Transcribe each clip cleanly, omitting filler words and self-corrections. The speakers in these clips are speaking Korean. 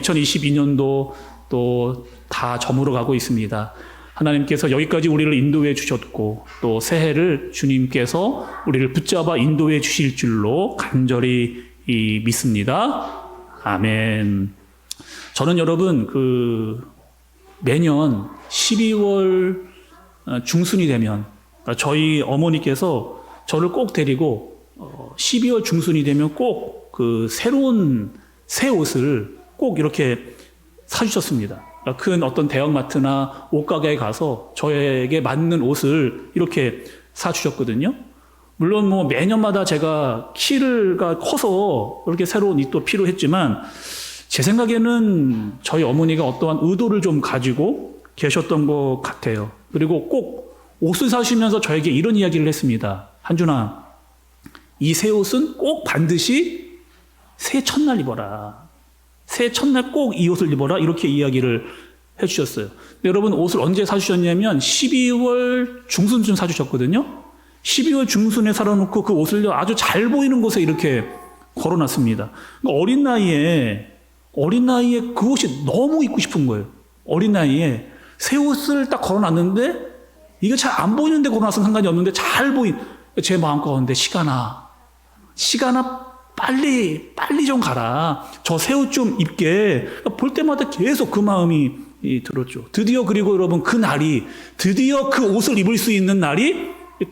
2022년도 또 다 저물어 가고 있습니다. 하나님께서 여기까지 우리를 인도해 주셨고 또 새해를 주님께서 우리를 붙잡아 인도해 주실 줄로 간절히 믿습니다. 아멘. 저는 여러분 매년 12월 중순이 되면 저희 어머니께서 저를 꼭 데리고 12월 중순이 되면 꼭 새로운 새 옷을 꼭 이렇게 사주셨습니다. 큰 어떤 대형마트나 옷가게에 가서 저에게 맞는 옷을 이렇게 사주셨거든요. 물론 매년마다 제가 키가 커서 이렇게 새로운 옷도 필요했지만 제 생각에는 저희 어머니가 어떠한 의도를 좀 가지고 계셨던 것 같아요. 그리고 꼭 옷을 사주시면서 저에게 이런 이야기를 했습니다. 한준아, 이 새 옷은 꼭 반드시 새해 첫날 입어라. 새해 첫날 꼭 이 옷을 입어라. 이렇게 이야기를 해주셨어요. 근데 여러분 옷을 언제 사주셨냐면 12월 중순쯤 사주셨거든요. 12월 중순에 사놓고 그 옷을 아주 잘 보이는 곳에 이렇게 걸어놨습니다. 그러니까 어린 나이에 그 옷이 너무 입고 싶은 거예요. 어린 나이에 새 옷을 딱 걸어놨는데 이게 잘 안 보이는데 걸어놨으면 상관이 없는데 잘 보인 제 마음 가운데 시간아 빨리 좀 가라. 저 새 옷 좀 입게. 볼 때마다 계속 그 마음이 들었죠. 드디어 그리고 여러분 드디어 그 옷을 입을 수 있는 날이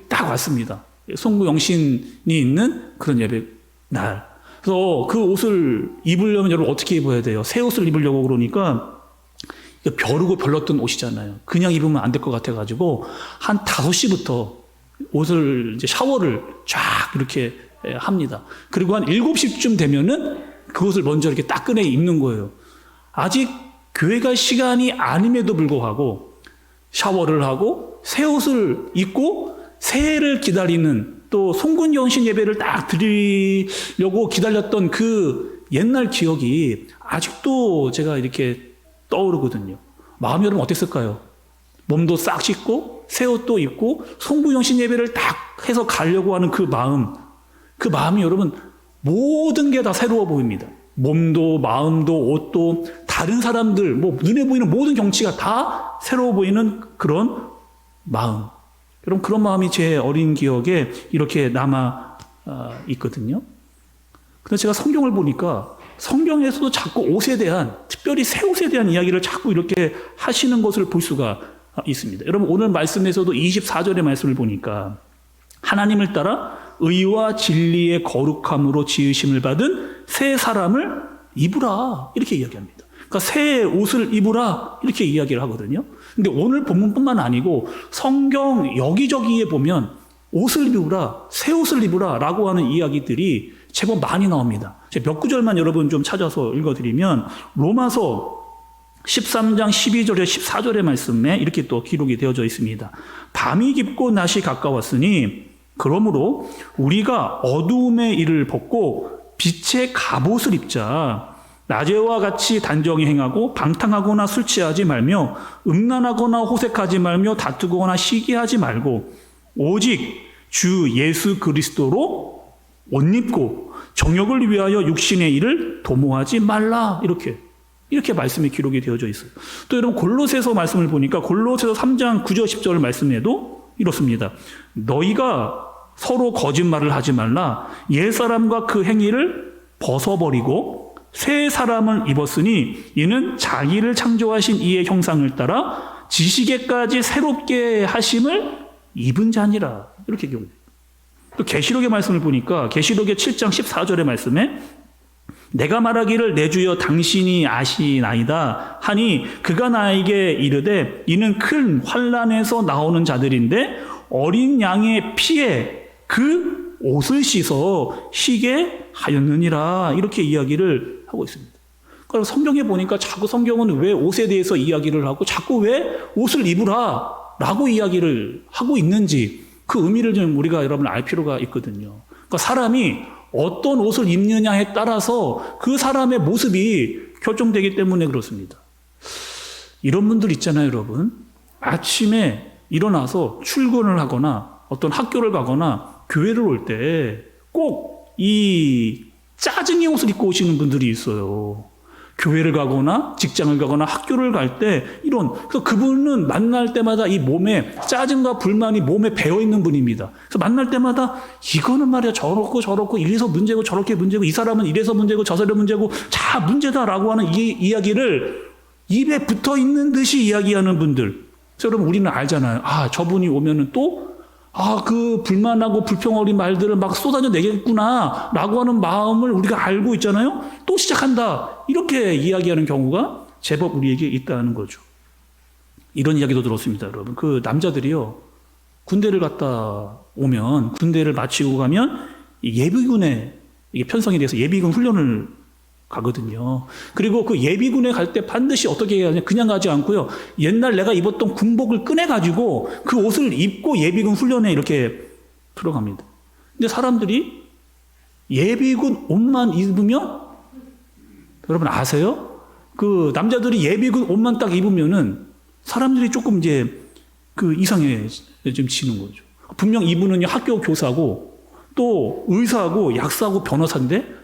딱 왔습니다. 송구영신이 있는 그런 예배 날. 그래서 그 옷을 입으려면 여러분 어떻게 입어야 돼요? 새 옷을 입으려고 그러니까 벼르고 별렀던 옷이잖아요. 그냥 입으면 안 될 것 같아가지고 한 5시부터 옷을 이제 샤워를 쫙 이렇게 합니다. 그리고 한 7시쯤 되면은 그것을 먼저 이렇게 따끈하게 입는 거예요. 아직 교회 갈 시간이 아님에도 불구하고 샤워를 하고 새 옷을 입고 새해를 기다리는 또 송군영신 예배를 딱 드리려고 기다렸던 그 옛날 기억이 아직도 제가 이렇게 떠오르거든요. 마음이 여러분 어땠을까요? 몸도 싹 씻고 새 옷도 입고 송구영신 예배를 딱 해서 가려고 하는 그 마음이 여러분 모든 게 다 새로워 보입니다. 몸도 마음도 옷도 다른 사람들 눈에 보이는 모든 경치가 다 새로워 보이는 그런 마음. 여러분 그런 마음이 제 어린 기억에 이렇게 남아 있거든요. 근데 제가 성경을 보니까 성경에서도 자꾸 옷에 대한 특별히 새 옷에 대한 이야기를 자꾸 이렇게 하시는 것을 볼 수가 있습니다. 여러분 오늘 말씀에서도 24절의 말씀을 보니까 하나님을 따라 의와 진리의 거룩함으로 지으심을 받은 새 사람을 입으라 이렇게 이야기합니다. 그러니까 새 옷을 입으라 이렇게 이야기를 하거든요. 근데 오늘 본문뿐만 아니고 성경 여기저기에 보면 옷을 입으라, 새 옷을 입으라 라고 하는 이야기들이 제법 많이 나옵니다. 제가 몇 구절만 여러분 좀 찾아서 읽어드리면 로마서 13장 12절에 14절의 말씀에 이렇게 또 기록이 되어져 있습니다. 밤이 깊고 낮이 가까웠으니 그러므로 우리가 어두움의 일을 벗고 빛의 갑옷을 입자. 낮에와 같이 단정히 행하고 방탕하거나 술 취하지 말며 음란하거나 호색하지 말며 다투거나 시기하지 말고 오직 주 예수 그리스도로 옷 입고 정욕을 위하여 육신의 일을 도모하지 말라. 이렇게 말씀이 기록이 되어져 있어요. 또 여러분 골로새서 말씀을 보니까 골로새서 3장 9절 10절 말씀에도 이렇습니다. 너희가 서로 거짓말을 하지 말라. 옛사람과 그 행위를 벗어버리고 새 사람을 입었으니 이는 자기를 창조하신 이의 형상을 따라 지식에까지 새롭게 하심을 입은 자니라. 이렇게 기록돼요. 또 계시록의 말씀을 보니까 계시록의 7장 14절의 말씀에 내가 말하기를 내 주여 당신이 아시나이다 하니 그가 나에게 이르되 이는 큰 환난에서 나오는 자들인데 어린 양의 피에 그 옷을 씻어 쉬게 하였느니라. 이렇게 이야기를 하고 있습니다. 그러니까 성경에 보니까 자꾸 성경은 왜 옷에 대해서 이야기를 하고 자꾸 왜 옷을 입으라 라고 이야기를 하고 있는지 그 의미를 좀 우리가 여러분 알 필요가 있거든요. 그러니까 사람이 어떤 옷을 입느냐에 따라서 그 사람의 모습이 결정되기 때문에 그렇습니다. 이런 분들 있잖아요, 여러분. 아침에 일어나서 출근을 하거나 어떤 학교를 가거나 교회를 올 때 꼭 이 짜증의 옷을 입고 오시는 분들이 있어요. 교회를 가거나 직장을 가거나 학교를 갈 때 그래서 그분은 만날 때마다 이 몸에 짜증과 불만이 몸에 배어 있는 분입니다. 그래서 만날 때마다 이거는 말이야 저렇고 이래서 문제고 저렇게 문제고 이 사람은 이래서 문제고 저 사람은 문제고 다 문제다라고 하는 이 이야기를 입에 붙어 있는 듯이 이야기하는 분들. 그래서 여러분 우리는 알잖아요. 저분이 오면은 또 그 불만하고 불평어린 말들을 막 쏟아내겠구나 라고 하는 마음을 우리가 알고 있잖아요. 또 시작한다. 이렇게 이야기하는 경우가 제법 우리에게 있다는 거죠. 이런 이야기도 들었습니다, 여러분. 그 남자들이요, 군대를 갔다 오면, 군대를 마치고 가면 예비군에 이게 편성이 돼서 예비군 훈련을 가거든요. 그리고 그 예비군에 갈 때 반드시 어떻게 해야 하냐, 그냥 가지 않고요. 옛날 내가 입었던 군복을 꺼내가지고 그 옷을 입고 예비군 훈련에 이렇게 들어갑니다. 근데 사람들이 예비군 옷만 입으면, 여러분 아세요? 그 남자들이 예비군 옷만 딱 입으면은 사람들이 조금 이제 그 이상해지는 거죠. 분명 이분은 학교 교사고 또 의사고 약사고 변호사인데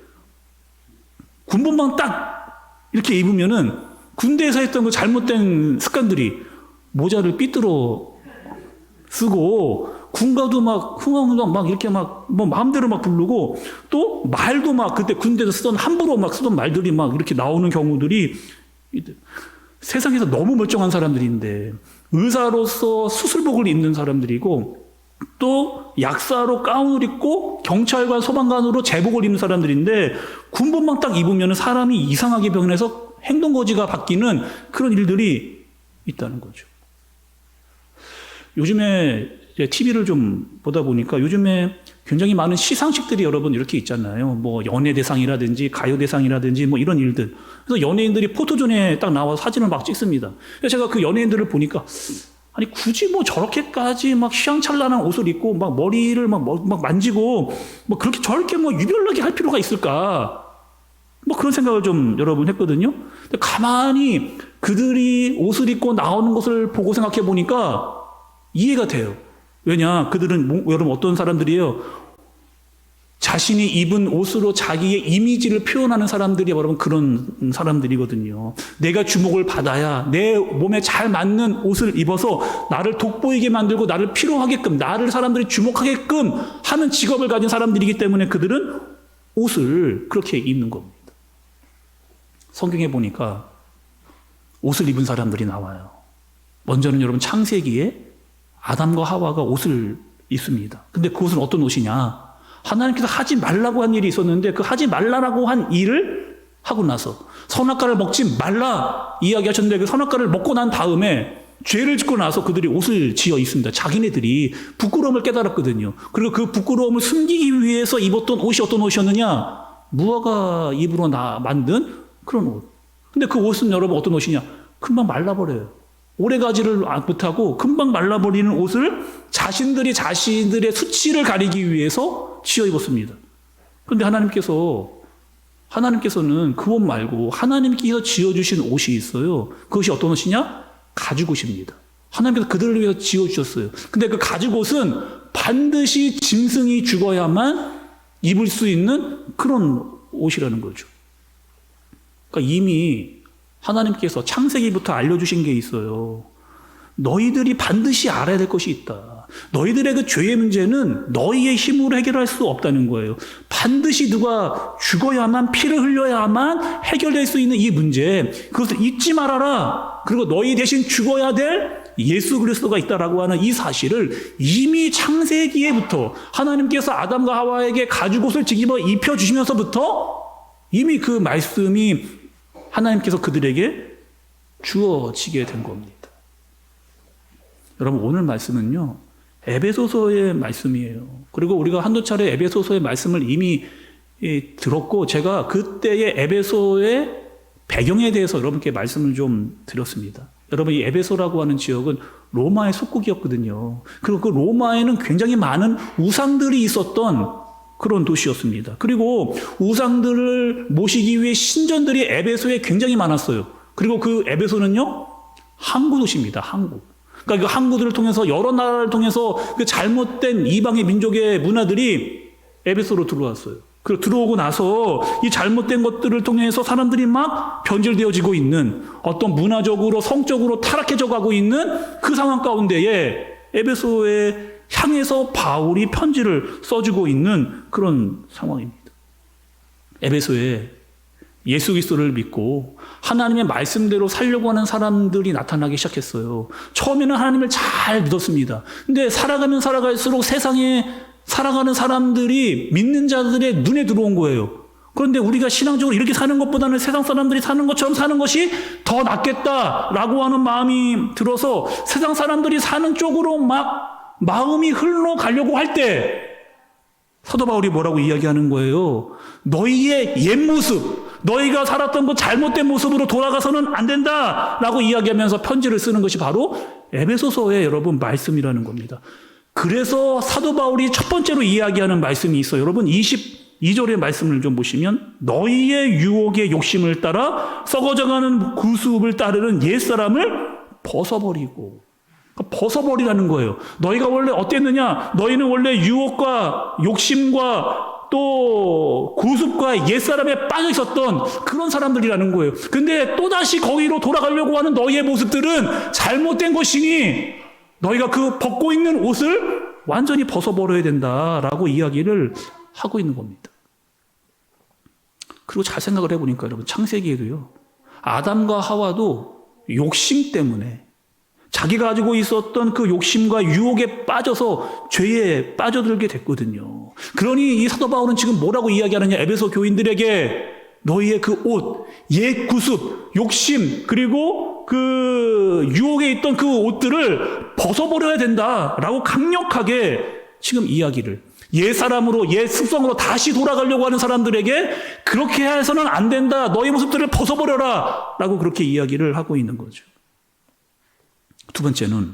군복만 딱 이렇게 입으면은 군대에서 했던 그 잘못된 습관들이 모자를 삐뚤어 쓰고 군가도 막 흥얼흥얼 막 이렇게 막 뭐 마음대로 막 부르고 또 말도 막 그때 군대에서 쓰던 함부로 막 쓰던 말들이 막 이렇게 나오는 경우들이 세상에서 너무 멀쩡한 사람들인데 의사로서 수술복을 입는 사람들이고 또 약사로 가운을 입고 경찰관 소방관으로 제복을 입는 사람들인데 군복만 딱 입으면 사람이 이상하게 변해서 행동거지가 바뀌는 그런 일들이 있다는 거죠. 요즘에 TV를 좀 보다 보니까 요즘에 굉장히 많은 시상식들이 여러분 이렇게 있잖아요. 뭐 연예대상이라든지 가요대상이라든지 뭐 이런 일들. 그래서 연예인들이 포토존에 딱 나와서 사진을 막 찍습니다. 그래서 제가 그 연예인들을 보니까 아니 굳이 뭐 저렇게까지 막 휘황찬란한 옷을 입고 막 머리를 막 만지고 뭐 그렇게 저렇게 뭐 유별나게 할 필요가 있을까? 뭐 그런 생각을 좀 여러분 했거든요. 근데 가만히 그들이 옷을 입고 나오는 것을 보고 생각해 보니까 이해가 돼요. 왜냐? 그들은 여러분 어떤 사람들이에요? 자신이 입은 옷으로 자기의 이미지를 표현하는 사람들이 여러분 그런 사람들이거든요. 내가 주목을 받아야 내 몸에 잘 맞는 옷을 입어서 나를 돋보이게 만들고 나를 필요하게끔 나를 사람들이 주목하게끔 하는 직업을 가진 사람들이기 때문에 그들은 옷을 그렇게 입는 겁니다. 성경에 보니까 옷을 입은 사람들이 나와요. 먼저는 여러분 창세기에 아담과 하와가 옷을 입습니다. 근데 그 옷은 어떤 옷이냐? 하나님께서 하지 말라고 한 일이 있었는데 그 하지 말라고 한 일을 하고 나서 선악과를 먹지 말라 이야기하셨는데 그 선악과를 먹고 난 다음에 죄를 짓고 나서 그들이 옷을 지어 입습니다. 자기네들이 부끄러움을 깨달았거든요. 그리고 그 부끄러움을 숨기기 위해서 입었던 옷이 어떤 옷이었느냐? 무화과 잎으로 만든 그런 옷. 근데 그 옷은 여러분 어떤 옷이냐? 금방 말라버려요. 오래가지를 못하고 금방 말라버리는 옷을 자신들이 자신들의 수치를 가리기 위해서 지어 입었습니다. 그런데 하나님께서는 그 옷 말고 하나님께서 지어주신 옷이 있어요. 그것이 어떤 옷이냐? 가죽 옷입니다. 하나님께서 그들을 위해서 지어주셨어요. 근데 그 가죽 옷은 반드시 짐승이 죽어야만 입을 수 있는 그런 옷이라는 거죠. 그러니까 이미 하나님께서 창세기부터 알려주신 게 있어요. 너희들이 반드시 알아야 될 것이 있다. 너희들의 그 죄의 문제는 너희의 힘으로 해결할 수 없다는 거예요. 반드시 누가 죽어야만 피를 흘려야만 해결될 수 있는 이 문제, 그것을 잊지 말아라. 그리고 너희 대신 죽어야 될 예수 그리스도가 있다라고 하는 이 사실을 이미 창세기에부터 하나님께서 아담과 하와에게 가죽옷을 입혀주시면서부터 이미 그 말씀이 하나님께서 그들에게 주어지게 된 겁니다. 여러분 오늘 말씀은요, 에베소서의 말씀이에요. 그리고 우리가 한두 차례 에베소서의 말씀을 이미 들었고 제가 그때의 에베소의 배경에 대해서 여러분께 말씀을 좀 드렸습니다. 여러분 이 에베소라고 하는 지역은 로마의 속국이었거든요. 그리고 그 로마에는 굉장히 많은 우상들이 있었던 그런 도시였습니다. 그리고 우상들을 모시기 위해 신전들이 에베소에 굉장히 많았어요. 그리고 그 에베소는요, 항구 도시입니다. 항구. 그러니까 그 항구들을 통해서 여러 나라를 통해서 그 잘못된 이방의 민족의 문화들이 에베소로 들어왔어요. 그리고 들어오고 나서 이 잘못된 것들을 통해서 사람들이 막 변질되어지고 있는 어떤 문화적으로 성적으로 타락해져 가고 있는 그 상황 가운데에 에베소에 향해서 바울이 편지를 써주고 있는 그런 상황입니다. 에베소에 예수 그리스도를 믿고 하나님의 말씀대로 살려고 하는 사람들이 나타나기 시작했어요. 처음에는 하나님을 잘 믿었습니다. 근데 살아가면 살아갈수록 세상에 살아가는 사람들이 믿는 자들의 눈에 들어온 거예요. 그런데 우리가 신앙적으로 이렇게 사는 것보다는 세상 사람들이 사는 것처럼 사는 것이 더 낫겠다라고 하는 마음이 들어서 세상 사람들이 사는 쪽으로 막 마음이 흘러가려고 할 때 사도 바울이 뭐라고 이야기하는 거예요? 너희의 옛 모습, 너희가 살았던 그 잘못된 모습으로 돌아가서는 안 된다라고 이야기하면서 편지를 쓰는 것이 바로 에베소서의 여러분 말씀이라는 겁니다. 그래서 사도 바울이 첫 번째로 이야기하는 말씀이 있어요. 여러분 22절의 말씀을 좀 보시면 너희의 유혹의 욕심을 따라 썩어져가는 구습을 따르는 옛사람을 벗어버리고, 벗어버리라는 거예요. 너희가 원래 어땠느냐? 너희는 원래 유혹과 욕심과 또 구습과 옛사람에 빠져 있었던 그런 사람들이라는 거예요. 근데 또다시 거기로 돌아가려고 하는 너희의 모습들은 잘못된 것이니 너희가 그 벗고 있는 옷을 완전히 벗어버려야 된다라고 이야기를 하고 있는 겁니다. 그리고 잘 생각을 해보니까 여러분 창세기에도요, 아담과 하와도 욕심 때문에 자기가 가지고 있었던 그 욕심과 유혹에 빠져서 죄에 빠져들게 됐거든요. 그러니 이 사도 바울은 지금 뭐라고 이야기하느냐? 에베소 교인들에게 너희의 그 옷, 옛 구습, 욕심, 그리고 그 유혹에 있던 그 옷들을 벗어버려야 된다라고 강력하게 지금 이야기를, 옛 사람으로, 옛 습성으로 다시 돌아가려고 하는 사람들에게 그렇게 해서는 안 된다. 너희 모습들을 벗어버려라. 라고 그렇게 이야기를 하고 있는 거죠. 두 번째는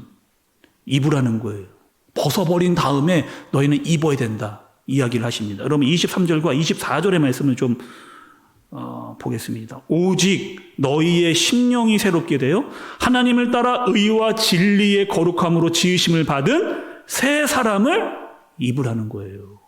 입으라는 거예요. 벗어버린 다음에 너희는 입어야 된다. 이야기를 하십니다. 여러분 23절과 24절의 말씀을 좀 보겠습니다. 오직 너희의 심령이 새롭게 되어 하나님을 따라 의와 진리의 거룩함으로 지으심을 받은 새 사람을 입으라는 거예요.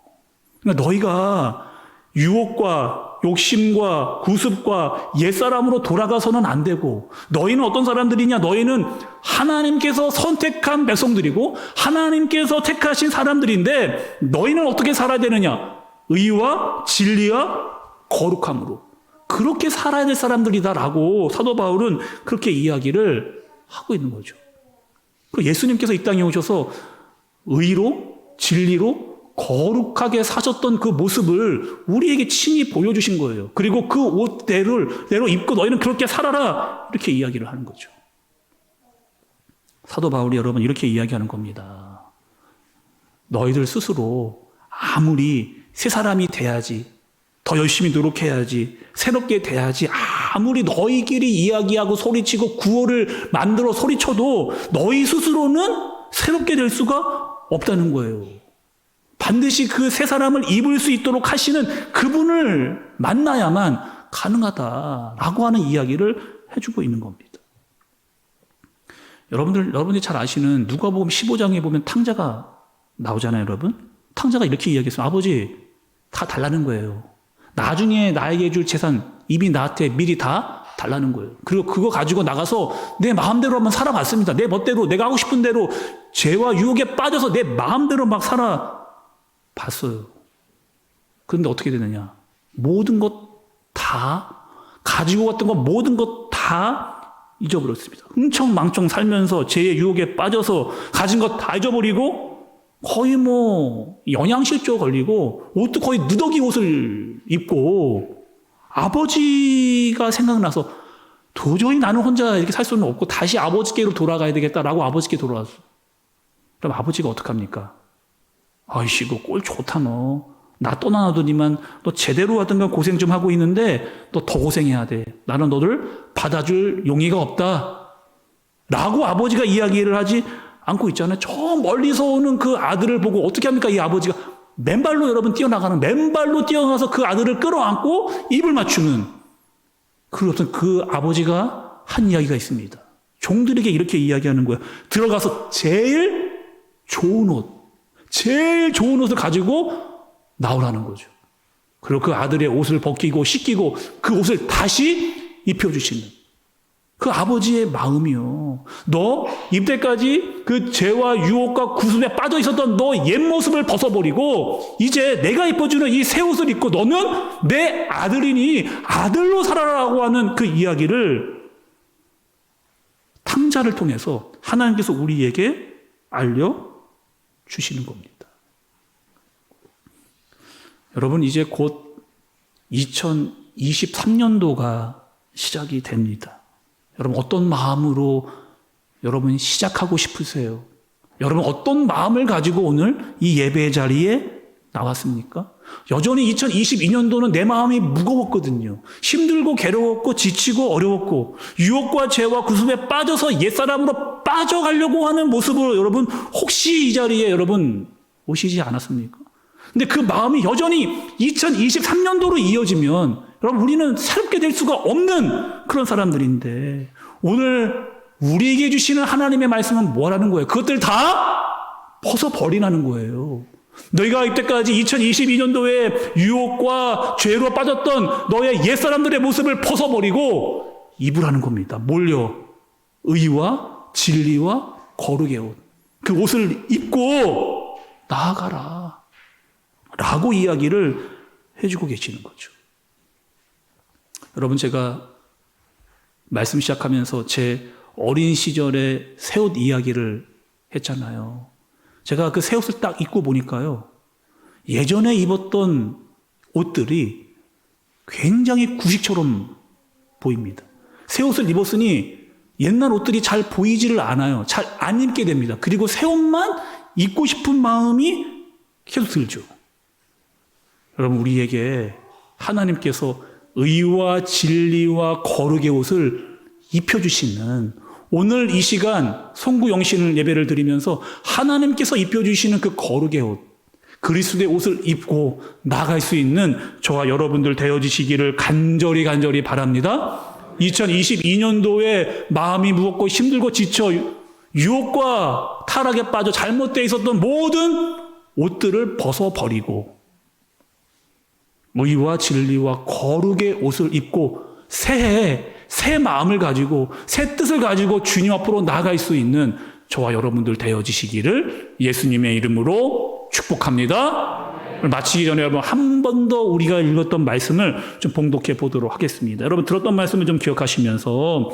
그러니까 너희가 유혹과 욕심과 구습과 옛사람으로 돌아가서는 안 되고, 너희는 어떤 사람들이냐? 너희는 하나님께서 선택한 백성들이고 하나님께서 택하신 사람들인데 너희는 어떻게 살아야 되느냐? 의와 진리와 거룩함으로 그렇게 살아야 될 사람들이다라고 사도 바울은 그렇게 이야기를 하고 있는 거죠. 예수님께서 이 땅에 오셔서 의로, 진리로 거룩하게 사셨던 그 모습을 우리에게 친히 보여주신 거예요. 그리고 그 옷대로 입고 너희는 그렇게 살아라, 이렇게 이야기를 하는 거죠. 사도 바울이 여러분 이렇게 이야기하는 겁니다. 너희들 스스로 아무리 새 사람이 돼야지, 더 열심히 노력해야지, 새롭게 돼야지, 아무리 너희끼리 이야기하고 소리치고 구호를 만들어 소리쳐도 너희 스스로는 새롭게 될 수가 없다는 거예요. 반드시 그 새 사람을 입을 수 있도록 하시는 그분을 만나야만 가능하다라고 하는 이야기를 해주고 있는 겁니다. 여러분들이 잘 아시는 누가복음 15장에 보면 탕자가 나오잖아요, 여러분. 탕자가 이렇게 이야기했어요. 아버지, 다 달라는 거예요. 나중에 나에게 줄 재산 이미 나한테 미리 다 달라는 거예요. 그리고 그거 가지고 나가서 내 마음대로 한번 살아봤습니다. 내 멋대로, 내가 하고 싶은 대로 죄와 유혹에 빠져서 내 마음대로 막 살아봤어요. 그런데 어떻게 되느냐? 모든 것 다 가지고 갔던 것 모든 것 다 잊어버렸습니다. 흥청망청 살면서 죄의 유혹에 빠져서 가진 것 다 잊어버리고 거의 영양실조 걸리고 옷도 거의 누더기 옷을 입고 아버지가 생각나서 도저히 나는 혼자 이렇게 살 수는 없고 다시 아버지께로 돌아가야 되겠다라고 아버지께 돌아왔어. 그럼 아버지가 어떡합니까? 아이씨, 너 꼴 좋다, 너. 나 떠나놔두니만 너 제대로 하든가 고생 좀 하고 있는데 너 더 고생해야 돼. 나는 너를 받아줄 용의가 없다. 라고 아버지가 이야기를 하지 않고 있잖아요. 저 멀리서 오는 그 아들을 보고 어떻게 합니까? 이 아버지가 맨발로 여러분 뛰어나가는, 맨발로 뛰어나가서 그 아들을 끌어안고 입을 맞추는 그 아버지가 한 이야기가 있습니다. 종들에게 이렇게 이야기하는 거예요. 들어가서 제일 좋은 옷을 가지고 나오라는 거죠. 그리고 그 아들의 옷을 벗기고 씻기고 그 옷을 다시 입혀주시는 그 아버지의 마음이요. 너 이때까지 그 죄와 유혹과 구습에 빠져 있었던 너 옛 모습을 벗어버리고 이제 내가 입혀주는 이 새 옷을 입고 너는 내 아들이니 아들로 살아라고 하는 그 이야기를 탕자를 통해서 하나님께서 우리에게 알려주시는 겁니다. 여러분, 이제 곧 2023년도가 시작이 됩니다. 여러분, 어떤 마음으로 여러분 시작하고 싶으세요? 여러분, 어떤 마음을 가지고 오늘 이 예배 자리에 나왔습니까? 여전히 2022년도는 내 마음이 무거웠거든요. 힘들고 괴로웠고 지치고 어려웠고 유혹과 죄와 구습에 빠져서 옛사람으로 빠져가려고 하는 모습으로 여러분 혹시 이 자리에 여러분 오시지 않았습니까? 근데 그 마음이 여전히 2023년도로 이어지면 여러분 우리는 새롭게 될 수가 없는 그런 사람들인데 오늘 우리에게 주시는 하나님의 말씀은 뭐라는 거예요? 그것들 다 벗어버리라는 거예요. 너희가 이때까지 2022년도에 유혹과 죄로 빠졌던 너의 옛사람들의 모습을 벗어버리고 입으라는 겁니다. 뭘요? 의와 진리와 거룩의 옷. 그 옷을 입고 나아가라 라고 이야기를 해주고 계시는 거죠. 여러분, 제가 말씀 시작하면서 제 어린 시절의 새 옷 이야기를 했잖아요. 제가 그 새 옷을 딱 입고 보니까요, 예전에 입었던 옷들이 굉장히 구식처럼 보입니다. 새 옷을 입었으니 옛날 옷들이 잘 보이지를 않아요. 잘 안 입게 됩니다. 그리고 새 옷만 입고 싶은 마음이 계속 들죠. 여러분, 우리에게 하나님께서 의와 진리와 거룩의 옷을 입혀주시는 오늘 이 시간 송구영신 예배를 드리면서 하나님께서 입혀주시는 그 거룩의 옷, 그리스도의 옷을 입고 나갈 수 있는 저와 여러분들 되어지시기를 간절히 바랍니다. 2022년도에 마음이 무겁고 힘들고 지쳐 유혹과 타락에 빠져 잘못되어 있었던 모든 옷들을 벗어버리고 의와 진리와 거룩의 옷을 입고 새 마음을 가지고 새 뜻을 가지고 주님 앞으로 나아갈 수 있는 저와 여러분들 되어지시기를 예수님의 이름으로 축복합니다. 마치기 전에 여러분 한 번 더 우리가 읽었던 말씀을 좀 봉독해 보도록 하겠습니다. 여러분 들었던 말씀을 좀 기억하시면서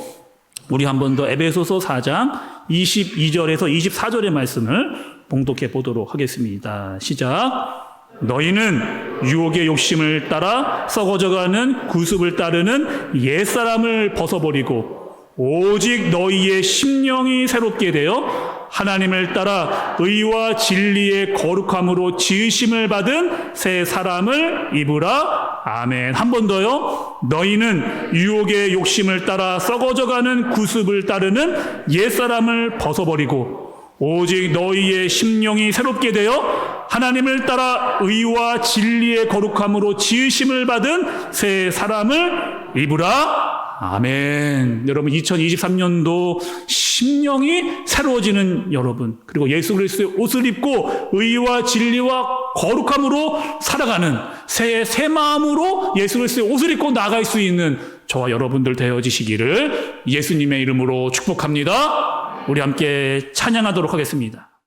우리 한 번 더 에베소서 4장 22절에서 24절의 말씀을 봉독해 보도록 하겠습니다. 시작. 너희는 유혹의 욕심을 따라 썩어져가는 구습을 따르는 옛사람을 벗어버리고 오직 너희의 심령이 새롭게 되어 하나님을 따라 의와 진리의 거룩함으로 지으심을 받은 새 사람을 입으라. 아멘. 한 번 더요. 너희는 유혹의 욕심을 따라 썩어져가는 구습을 따르는 옛사람을 벗어버리고 오직 너희의 심령이 새롭게 되어 하나님을 따라 의와 진리의 거룩함으로 지으심을 받은 새 사람을 입으라. 아멘. 여러분 2023년도 심령이 새로워지는 여러분, 그리고 예수 그리스도의 옷을 입고 의와 진리와 거룩함으로 살아가는 새 마음으로 예수 그리스도의 옷을 입고 나갈 수 있는 저와 여러분들 되어지시기를 예수님의 이름으로 축복합니다. 우리 함께 찬양하도록 하겠습니다.